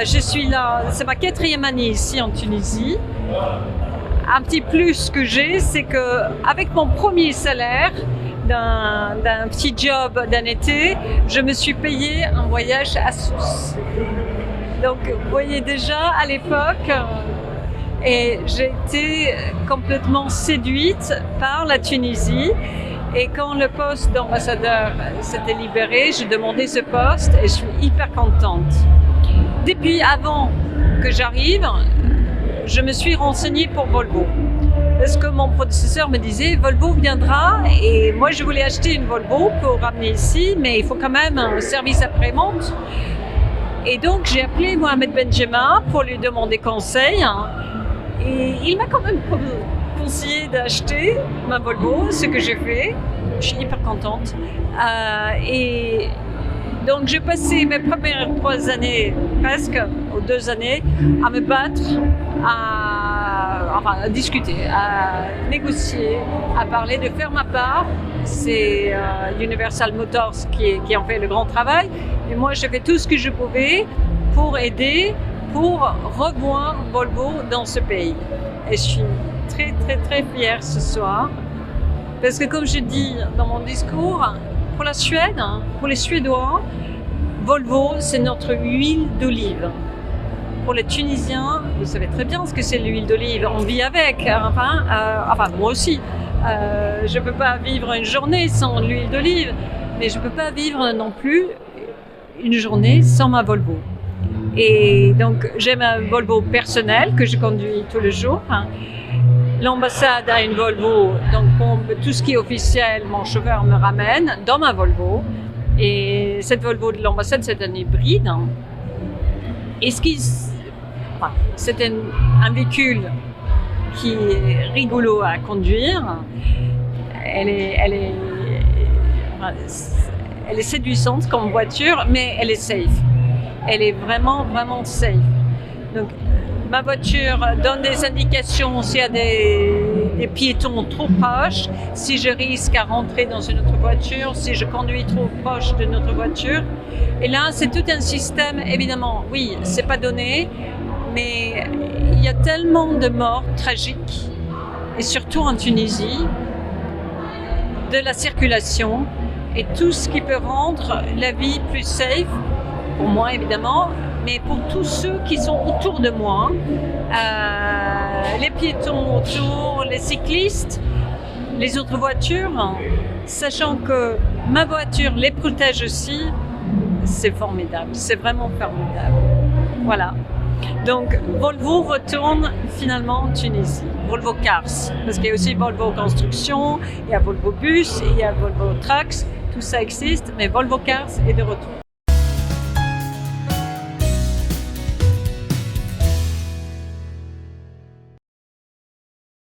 Je suis là, c'est ma 4e année ici en Tunisie. Un petit plus que j'ai, c'est qu'avec mon premier salaire d'un petit job d'un été, je me suis payé un voyage à Sousse. Donc vous voyez déjà à l'époque, et j'ai été complètement séduite par la Tunisie. Et quand le poste d'ambassadeur s'était libéré, j'ai demandé ce poste et je suis hyper contente. Depuis avant que j'arrive, je me suis renseignée pour Volvo. Parce que mon prédécesseur me disait Volvo viendra et moi je voulais acheter une Volvo pour ramener ici, mais il faut quand même un service après-vente. Et donc j'ai appelé Mohamed Benjema pour lui demander conseil. Et il m'a quand même conseillé d'acheter ma Volvo, ce que j'ai fait. Je suis hyper contente. Et donc j'ai passé mes premières 3 années, presque, ou 2 années, à me battre, à discuter, à négocier, à parler, de faire ma part. C'est Universal Motors qui en fait le grand travail. Et moi, j'ai fait tout ce que je pouvais pour aider, pour revoir Volvo dans ce pays. Et je suis très, très, très fière ce soir. Parce que comme je dis dans mon discours, pour la Suède, pour les Suédois, Volvo, c'est notre huile d'olive. Pour les Tunisiens, vous savez très bien ce que c'est l'huile d'olive. On vit avec. Enfin, moi aussi. Je ne peux pas vivre une journée sans l'huile d'olive, mais je ne peux pas vivre non plus une journée sans ma Volvo. Et donc, j'ai ma Volvo personnelle que je conduis tous les jours. L'ambassade a une Volvo, donc pour tout ce qui est officiel, mon chauffeur me ramène dans ma Volvo. Et cette Volvo de l'ambassade, c'est un hybride. Et c'est un véhicule qui est rigolo à conduire. Elle est séduisante comme voiture, mais elle est safe. Elle est vraiment, vraiment safe. Donc, ma voiture donne des indications s'il y a des piétons trop proches, si je risque à rentrer dans une autre voiture, si je conduis trop proche de notre voiture. Et là, c'est tout un système, évidemment, oui, c'est pas donné, mais il y a tellement de morts tragiques, et surtout en Tunisie, de la circulation, et tout ce qui peut rendre la vie plus safe, pour moi évidemment, mais pour tous ceux qui sont autour de moi, les piétons autour, les cyclistes, les autres voitures, sachant que ma voiture les protège aussi, c'est formidable, c'est vraiment formidable. Voilà. Donc Volvo retourne finalement en Tunisie, Volvo Cars, parce qu'il y a aussi Volvo Construction, il y a Volvo Bus, il y a Volvo Trucks, tout ça existe, mais Volvo Cars est de retour.